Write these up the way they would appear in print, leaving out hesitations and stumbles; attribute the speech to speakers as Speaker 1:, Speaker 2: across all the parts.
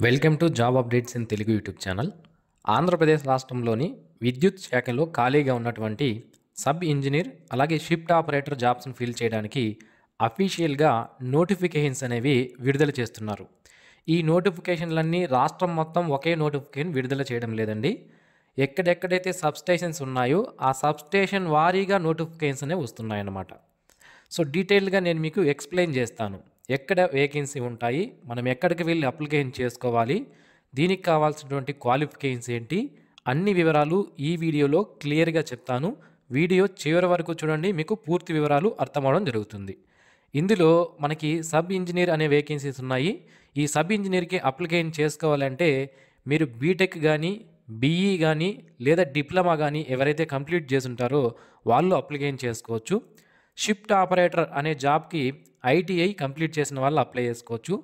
Speaker 1: Welcome to job updates in Telugu YouTube channel. Andhra Pradesh రాష్ట్రంలోని విద్యుత్ శాఖలో ఖాళీగా ఉన్నటువంటి సబ్ ఇంజనీర్ అలాగే షిఫ్ట్ ఆపరేటర్ జాబ్స్ను ఫిల్ చేయడానికి అఫీషియల్గా నోటిఫికేషన్స్ అనేవి విడుదల చేస్తున్నారు. ఈ నోటిఫికేషన్లన్నీ రాష్ట్రం మొత్తం ఒకే నోటిఫికేషన్ విడుదల చేయడం లేదండి. ఎక్కడెక్కడైతే సబ్స్టేషన్స్ ఉన్నాయో ఆ సబ్స్టేషన్ వారీగా నోటిఫికేషన్స్ అనేవి వస్తున్నాయన్నమాట. సో డీటెయిల్గా నేను మీకు ఎక్స్ప్లెయిన్ చేస్తాను. ఎక్కడ వేకెన్సీ ఉంటాయి, మనం ఎక్కడికి వెళ్ళి అప్లికేషన్ చేసుకోవాలి, దీనికి కావాల్సినటువంటి క్వాలిఫికేషన్స్ ఏంటి, అన్ని వివరాలు ఈ వీడియోలో క్లియర్గా చెప్తాను. వీడియో చివరి వరకు చూడండి, మీకు పూర్తి వివరాలు అర్థమవడం జరుగుతుంది. ఇందులో మనకి సబ్ ఇంజనీర్ అనే వేకెన్సీస్ ఉన్నాయి. ఈ సబ్ ఇంజనీర్కి అప్లికేషన్ చేసుకోవాలంటే మీరు బీటెక్ కానీ బీఈ కానీ లేదా డిప్లొమా కానీ ఎవరైతే కంప్లీట్ చేసి ఉంటారో వాళ్ళు అప్లికేషన్ చేసుకోవచ్చు. షిఫ్ట్ ఆపరేటర్ అనే జాబ్కి ఐటీఐ కంప్లీట్ చేసిన వాళ్ళు అప్లై చేసుకోవచ్చు.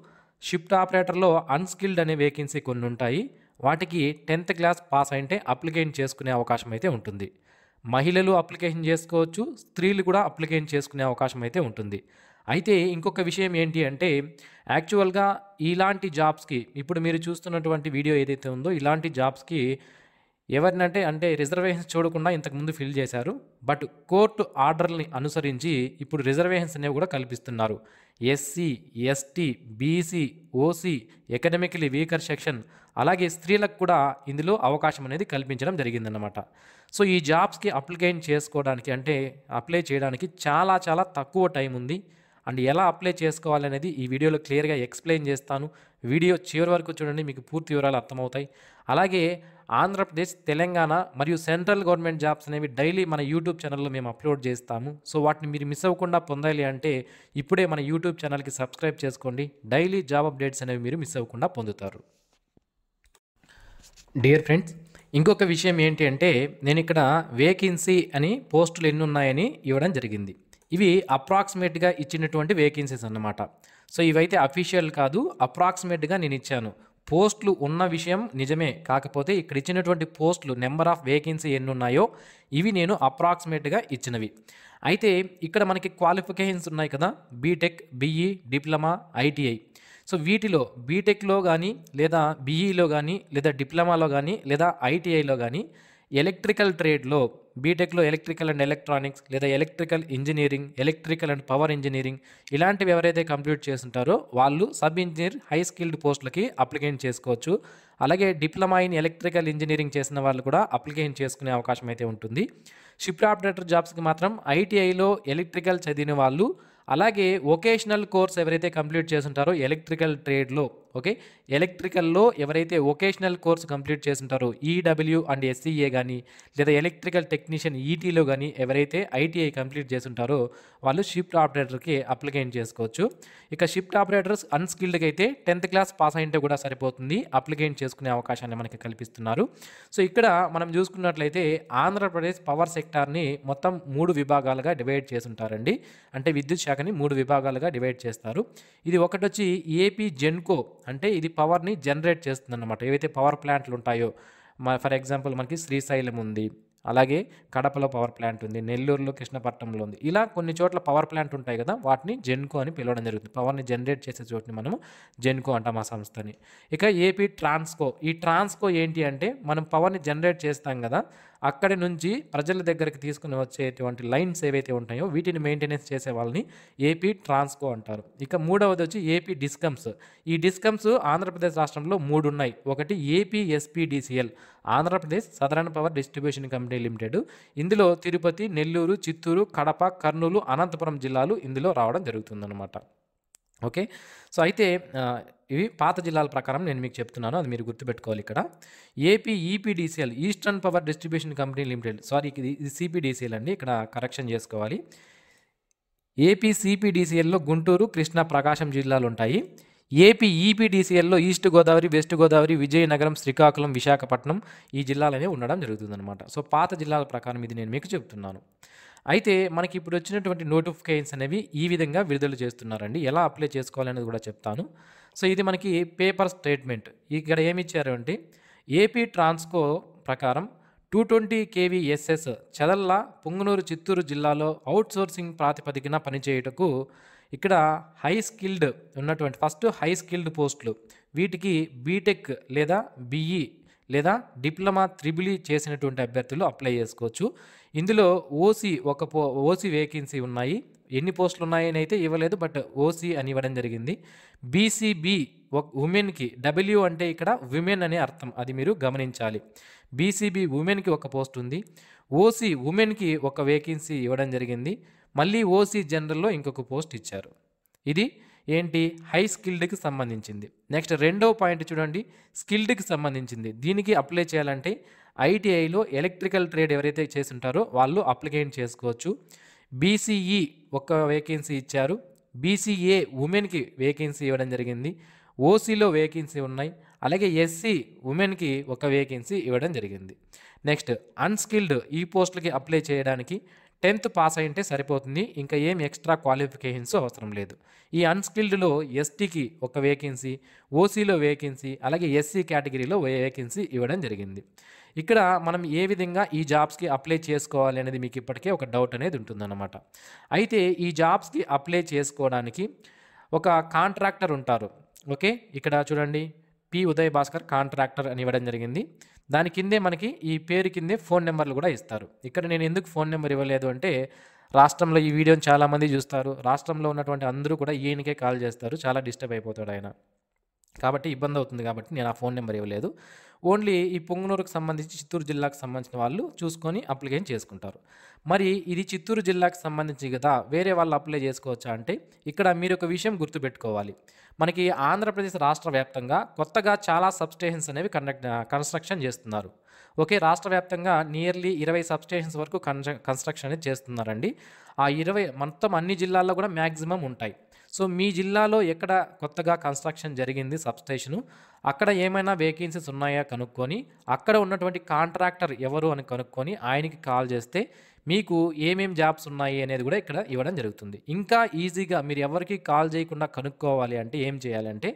Speaker 1: షిఫ్ట్ ఆపరేటర్లో అన్స్కిల్డ్ అనే వేకెన్సీ కొన్ని ఉంటాయి. వాటికి 10th క్లాస్ పాస్ అయితే అప్లికేషన్ చేసుకునే అవకాశం అయితే ఉంటుంది. మహిళలు అప్లికేషన్ చేసుకోవచ్చు, స్త్రీలు కూడా అప్లికేషన్ చేసుకునే అవకాశం అయితే ఉంటుంది. అయితే ఇంకొక విషయం ఏంటి అంటే యాక్చువల్గా ఇలాంటి జాబ్స్కి ఇప్పుడు మీరు చూస్తున్నటువంటి వీడియో ఏదైతే ఉందో ఇలాంటి జాబ్స్కి ఎవరినంటే రిజర్వేషన్స్ చూడకుండా ఇంతకుముందు ఫిల్ చేశారు. బట్ కోర్టు ఆర్డర్ని అనుసరించి ఇప్పుడు రిజర్వేషన్స్ అనేవి కూడా కల్పిస్తున్నారు. SC, ST, BC, OC, academically weaker section అలాగే స్త్రీలకు కూడా ఇందులో అవకాశం అనేది కల్పించడం జరిగిందన్నమాట. సో ఈ జాబ్స్కి అప్లికేషన్ చేసుకోవడానికి అప్లై చేయడానికి చాలా తక్కువ టైం ఉంది. అండ్ ఎలా అప్లై చేసుకోవాలనేది ఈ వీడియోలో క్లియర్గా ఎక్స్ప్లెయిన్ చేస్తాను. వీడియో చివరి వరకు చూడండి, మీకు పూర్తి వివరాలు అర్థమవుతాయి. అలాగే ఆంధ్రప్రదేశ్, తెలంగాణ మరియు సెంట్రల్ గవర్నమెంట్ జాబ్స్ అనేవి డైలీ మన యూట్యూబ్ ఛానల్లో మేము అప్లోడ్ చేస్తాము. సో వాటిని మీరు మిస్ అవ్వకుండా పొందాలి అంటే ఇప్పుడే మన యూట్యూబ్ ఛానల్కి సబ్స్క్రైబ్ చేసుకోండి. డైలీ జాబ్ అప్డేట్స్ అనేవి మీరు మిస్ అవ్వకుండా పొందుతారు. డియర్ ఫ్రెండ్స్, ఇంకొక విషయం ఏంటి అంటే నేను ఇక్కడ వేకెన్సీ అని పోస్టులు ఎన్ని ఉన్నాయని ఇవ్వడం జరిగింది. ఇవి అప్రాక్సిమేట్గా ఇచ్చినటువంటి వేకెన్సీస్ అన్నమాట. సో ఇవైతే అఫీషియల్ కాదు, అప్రాక్సిమేట్గా నేను ఇచ్చాను. పోస్టులు ఉన్న విషయం నిజమే, కాకపోతే ఇక్కడ ఇచ్చినటువంటి పోస్టులు నెంబర్ ఆఫ్ వేకెన్సీ ఎన్ని ఉన్నాయో ఇవి నేను అప్రాక్సిమేట్గా ఇచ్చినవి. అయితే ఇక్కడ మనకి క్వాలిఫికేషన్స్ ఉన్నాయి కదా, BTech, BE, diploma, ITI. So వీటిలో బీటెక్లో కానీ లేదా బీఈలో కానీ లేదా డిప్లొమాలో కానీ లేదా ఐటీఐలో కానీ ఎలక్ట్రికల్ ట్రేడ్లో బీటెక్లో ఎలక్ట్రికల్ అండ్ ఎలక్ట్రానిక్స్ లేదా electrical engineering, electrical and power engineering ఇలాంటివి ఎవరైతే కంప్లీట్ చేస్తుంటారో వాళ్ళు సబ్ ఇంజనీర్ హై స్కిల్డ్ పోస్టులకి అప్లికేషన్ చేసుకోవచ్చు. అలాగే డిప్లొమా ఇన్ ఎలక్ట్రికల్ ఇంజనీరింగ్ చేసిన వాళ్ళు కూడా అప్లికేషన్ చేసుకునే అవకాశం అయితే ఉంటుంది. షిఫ్ట్ ఆపరేటర్ జాబ్స్కి మాత్రం ఐటీఐలో ఎలక్ట్రికల్ చదివిన వాళ్ళు అలాగే వొకేషనల్ కోర్స్ ఎవరైతే కంప్లీట్ చేస్తుంటారో ఎలక్ట్రికల్ ట్రేడ్లో ఎలక్ట్రికల్లో ఎవరైతే వొకేషనల్ కోర్స్ కంప్లీట్ చేస్తుంటారో ఈడబ్ల్యూ అండ్ ఎస్సీఏ కానీ లేదా ఎలక్ట్రికల్ టెక్నీషియన్ ఈటీలో కానీ ఎవరైతే ఐటీఐ కంప్లీట్ చేస్తుంటారో వాళ్ళు షిఫ్ట్ ఆపరేటర్కి అప్లికేషన్ చేసుకోవచ్చు. ఇక షిఫ్ట్ ఆపరేటర్స్ అన్స్కిల్డ్కి అయితే 10th క్లాస్ పాస్ అయితే కూడా సరిపోతుంది, అప్లికేషన్ చేసుకునే అవకాశాన్ని మనకి కల్పిస్తున్నారు. సో ఇక్కడ మనం చూసుకున్నట్లయితే ఆంధ్రప్రదేశ్ పవర్ సెక్టార్ని మొత్తం 3 విభాగాలుగా డివైడ్ చేసి ఉంటారండి. అంటే విద్యుత్ శాఖని 3 విభాగాలుగా డివైడ్ చేస్తారు. ఇది ఒకటి వచ్చి ఏపీ జెన్కో, అంటే ఇది పవర్ని జనరేట్ చేస్తుందన్నమాట. ఏవైతే పవర్ ప్లాంట్లు ఉంటాయో ఫర్ ఎగ్జాంపుల్ మనకి శ్రీశైలం ఉంది, అలాగే కడపలో పవర్ ప్లాంట్ ఉంది, నెల్లూరులో, కృష్ణపట్నంలో ఉంది. ఇలా కొన్ని చోట్ల పవర్ ప్లాంట్ ఉంటాయి కదా, వాటిని జెన్కో అని పిలవడం జరుగుతుంది. పవర్ని జనరేట్ చేసే చోటుని మనము జెన్కో అంటాం ఆ సంస్థని. ఇక ఏపీ ట్రాన్స్కో, ఈ ట్రాన్స్కో ఏంటి అంటే మనం పవర్ని జనరేట్ చేస్తాం కదా, అక్కడి నుంచి ప్రజల దగ్గరికి తీసుకుని వచ్చేటువంటి లైన్స్ ఏవైతే ఉంటాయో వీటిని మెయింటెనెన్స్ చేసే వాళ్ళని ఏపీ ట్రాన్స్కో అంటారు. ఇక మూడవది వచ్చి ఏపీ డిస్కమ్స్. ఈ డిస్కమ్స్ ఆంధ్రప్రదేశ్ రాష్ట్రంలో 3 ఉన్నాయి. ఒకటి AP SPDCL, Andhra Pradesh southern power distribution company limited. ఇందులో తిరుపతి, నెల్లూరు, చిత్తూరు, కడప, కర్నూలు, అనంతపురం జిల్లాలు ఇందులో రావడం జరుగుతుందన్నమాట. ఓకే, సో అయితే ఇవి పాత జిల్లాల ప్రకారం నేను మీకు చెప్తున్నాను, అది మీరు గుర్తుపెట్టుకోవాలి. ఇక్కడ AP EPDCL, eastern power distribution company limited, sorry ఇది సిపిడిసిఎల్ అండి, ఇక్కడ కరెక్షన్ చేసుకోవాలి. ఏపీ సిపిడిసిఎల్లో గుంటూరు, కృష్ణా, ప్రకాశం జిల్లాలు ఉంటాయి. ఏపీ ఈపీడీసీఎల్లో ఈస్ట్ గోదావరి, వెస్ట్ గోదావరి, విజయనగరం, శ్రీకాకుళం, విశాఖపట్నం ఈ జిల్లాలనే ఉండడం జరుగుతుందన్నమాట. సో పాత జిల్లాల ప్రకారం ఇది నేను మీకు చెప్తున్నాను. అయితే మనకి ఇప్పుడు వచ్చినటువంటి నోటిఫికేషన్స్ అనేవి ఈ విధంగా విడుదల చేస్తున్నారండి. ఎలా అప్లై చేసుకోవాలనేది కూడా చెప్తాను. సో ఇది మనకి పేపర్ స్టేట్మెంట్. ఇక్కడ ఏమి ఇచ్చారు అంటే ఏపీ ట్రాన్స్కో ప్రకారం 220 kV ఎస్ఎస్ చదల్ల, పుంగనూరు, చిత్తూరు జిల్లాలో అవుట్సోర్సింగ్ ప్రాతిపదికన పనిచేయుటకు ఇక్కడ హై స్కిల్డ్ ఉన్నటువంటి ఫస్ట్ హై స్కిల్డ్ పోస్టులు వీటికి బీటెక్ లేదా బీఈ లేదా డిప్లొమా త్రిబుల్ ఈ చేసినటువంటి అభ్యర్థులు అప్లై చేసుకోవచ్చు. ఇందులో ఓసీ వేకెన్సీ ఉన్నాయి. ఎన్ని పోస్టులు ఉన్నాయని అయితే ఇవ్వలేదు, బట్ ఓసీ అని ఇవ్వడం జరిగింది. బీసీబీ ఉమెన్కి, డబ్ల్యూ అంటే ఇక్కడ విమెన్ అనే అర్థం, అది మీరు గమనించాలి. బీసీబీ ఉమెన్కి ఒక పోస్ట్ ఉంది. ఓసీ ఉమెన్కి ఒక వేకెన్సీ ఇవ్వడం జరిగింది. మళ్ళీ ఓసీ జనరల్లో ఇంకొక పోస్ట్ ఇచ్చారు. ఇది ఏంటి, హై స్కిల్డ్కి సంబంధించింది. నెక్స్ట్ రెండవ పాయింట్ చూడండి, స్కిల్డ్కి సంబంధించింది. దీనికి అప్లై చేయాలంటే ఐటీఐలో ఎలక్ట్రికల్ ట్రేడ్ ఎవరైతే చేసి ఉంటారో వాళ్ళు అప్లికేషన్ చేసుకోవచ్చు. బీసీఈ ఒక వేకెన్సీ ఇచ్చారు. బీసీఏ ఉమెన్కి వేకెన్సీ ఇవ్వడం జరిగింది. ఓసీలో వేకెన్సీ ఉన్నాయి. అలాగే ఎస్సీ ఉమెన్కి ఒక వేకెన్సీ ఇవ్వడం జరిగింది. నెక్స్ట్ అన్స్కిల్డ్ ఈ పోస్టులకి అప్లై చేయడానికి 10th పాస్ అయింటే సరిపోతుంది, ఇంకా ఏం ఎక్స్ట్రా క్వాలిఫికేషన్స్ అవసరం లేదు. ఈ అన్స్కిల్డ్లో ఎస్టీకి ఒక వేకెన్సీ, ఓసీలో వేకెన్సీ, అలాగే ఎస్సీ కేటగిరీలో వేకెన్సీ ఇవ్వడం జరిగింది. ఇక్కడ మనం ఏ విధంగా ఈ జాబ్స్కి అప్లై చేసుకోవాలి అనేది మీకు ఇప్పటికే ఒక డౌట్ అనేది ఉంటుందన్నమాట. అయితే ఈ జాబ్స్కి అప్లై చేసుకోవడానికి ఒక కాంట్రాక్టర్ ఉంటారు. ఓకే, ఇక్కడ చూడండి, పి ఉదయ్ భాస్కర్ కాంట్రాక్టర్ అని ఇవ్వడం జరిగింది. దాని కిందే మనకి ఈ పేరు కిందే ఫోన్ నెంబర్లు కూడా ఇస్తారు. ఇక్కడ నేను ఎందుకు ఫోన్ నెంబర్ ఇవ్వలేదు అంటే, రాష్ట్రంలో ఈ వీడియోని చాలామంది చూస్తారు, రాష్ట్రంలో ఉన్నటువంటి అందరూ కూడా ఈయనకే కాల్ చేస్తారు, చాలా డిస్టర్బ్ అయిపోతాడు ఆయన, కాబట్టి ఇబ్బంది అవుతుంది, కాబట్టి నేను ఆ ఫోన్ నెంబర్ ఇవ్వలేదు. ఓన్లీ ఈ పొంగనూరుకు సంబంధించి చిత్తూరు జిల్లాకు సంబంధించిన వాళ్ళు చూసుకొని అప్లికేషన్ చేసుకుంటారు. మరి ఇది చిత్తూరు జిల్లాకు సంబంధించి కదా, వేరే వాళ్ళు అప్లై చేసుకోవచ్చా అంటే, ఇక్కడ మీరు ఒక విషయం గుర్తుపెట్టుకోవాలి. మనకి ఆంధ్రప్రదేశ్ రాష్ట్ర వ్యాప్తంగా కొత్తగా చాలా సబ్స్టేషన్స్ అనేవి కన్స్ట్రక్షన్ చేస్తున్నారు. ఓకే, రాష్ట్ర వ్యాప్తంగా నియర్లీ 20 సబ్స్టేషన్స్ వరకు కన్స్ట్రక్షన్ అనేది చేస్తున్నారండి. ఆ 20 మొత్తం అన్ని జిల్లాల్లో కూడా మ్యాక్సిమం ఉంటాయి. సో మీ జిల్లాలో ఎక్కడ కొత్తగా కన్స్ట్రక్షన్ జరిగింది సబ్స్టేషను, అక్కడ ఏమైనా వేకెన్సీస్ ఉన్నాయా కనుక్కొని, అక్కడ ఉన్నటువంటి కాంట్రాక్టర్ ఎవరు అని కనుక్కొని ఆయనకి కాల్ చేస్తే మీకు ఏమేం జాబ్స్ ఉన్నాయి అనేది కూడా ఇక్కడ ఇవ్వడం జరుగుతుంది. ఇంకా ఈజీగా మీరు ఎవరికి కాల్ చేయకుండా కనుక్కోవాలి అంటే ఏం చేయాలంటే,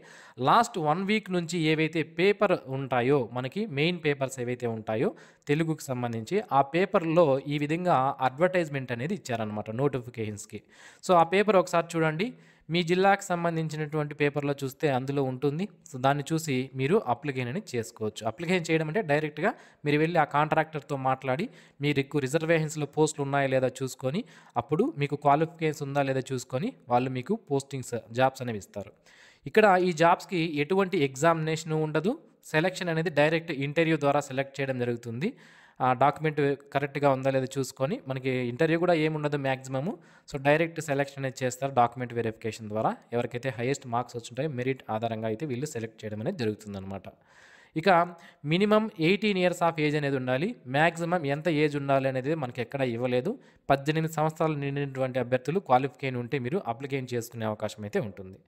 Speaker 1: లాస్ట్ 1 వీక్ నుంచి ఏవైతే పేపర్ ఉంటాయో, మనకి మెయిన్ పేపర్స్ ఏవైతే ఉంటాయో తెలుగుకి సంబంధించి, ఆ పేపర్లో ఈ విధంగా అడ్వర్టైజ్మెంట్ అనేది ఇచ్చారనమాట నోటిఫికేషన్స్కి. సో ఆ పేపర్ ఒకసారి చూడండి, మీ జిల్లాకు సంబంధించినటువంటి పేపర్లో చూస్తే అందులో ఉంటుంది. సో దాన్ని చూసి మీరు అప్లికేషన్ అనేది చేసుకోవచ్చు. అప్లికేషన్ చేయడం అంటే డైరెక్ట్గా మీరు వెళ్ళి ఆ కాంట్రాక్టర్తో మాట్లాడి మీకు రిజర్వేషన్స్లో పోస్టులు ఉన్నాయా లేదా చూసుకొని, అప్పుడు మీకు క్వాలిఫికేషన్స్ ఉందా లేదా చూసుకొని వాళ్ళు మీకు జాబ్స్ అనేవి ఇస్తారు. ఇక్కడ ఈ జాబ్స్కి ఎటువంటి ఎగ్జామినేషన్ ఉండదు. సెలెక్షన్ అనేది డైరెక్ట్ ఇంటర్వ్యూ ద్వారా సెలెక్ట్ చేయడం జరుగుతుంది. ఆ డాక్యుమెంట్ కరెక్ట్గా ఉందా లేదా చూసుకొని, మనకి ఇంటర్వ్యూ కూడా ఏముండదు మ్యాక్సిమము. సో డైరెక్ట్ సెలెక్షన్ అనేది చేస్తారు డాక్యుమెంట్ వెరిఫికేషన్ ద్వారా. ఎవరికైతే హైయెస్ట్ మార్క్స్ వచ్చుంటాయో మెరిట్ ఆధారంగా అయితే వీళ్ళు సెలెక్ట్ చేయడం అనేది జరుగుతుందన్నమాట. ఇక మినిమం 18 ఇయర్స్ ఆఫ్ ఏజ్ అనేది ఉండాలి. మ్యాక్సిమం ఎంత ఏజ్ ఉండాలి అనేది మనకి ఎక్కడ ఇవ్వలేదు. 18 సంవత్సరాలు నిండినటువంటి అభ్యర్థులు క్వాలిఫికేషన్ ఉంటే మీరు అప్లికేషన్ చేసుకునే అవకాశం అయితే ఉంటుంది.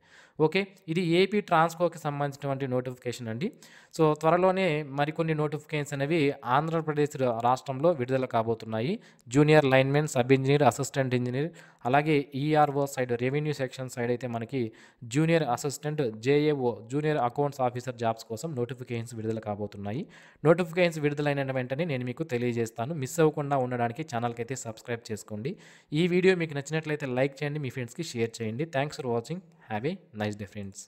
Speaker 1: ఓకే, ఇది ఏపీ ట్రాన్స్కోకి సంబంధించినటువంటి నోటిఫికేషన్ అండి. సో త్వరలోనే మరికొన్ని నోటిఫికేషన్స్ అనేవి ఆంధ్రప్రదేశ్ రాష్ట్రంలో విడుదల కాబోతున్నాయి. Junior linemen, sub engineer, assistant engineer, అలాగే ERO side, revenue section side అయితే మనకి junior assistant, JAO junior accounts officer jobs కోసం నోటిఫికేషన్స్ విడుదల కాబోతున్నాయి. నోటిఫికేషన్స్ విడుదలైన వెంటనే నేను మీకు తెలియజేస్తాను. మిస్ అవ్వకుండా ఉండడానికి ఛానల్కి అయితే సబ్స్క్రైబ్ చేసుకోండి. ఈ వీడియో మీకు నచ్చినట్లయితే లైక్ చేయండి, మీ ఫ్రెండ్స్కి షేర్ చేయండి. Thanks for watching. Have a nice day friends.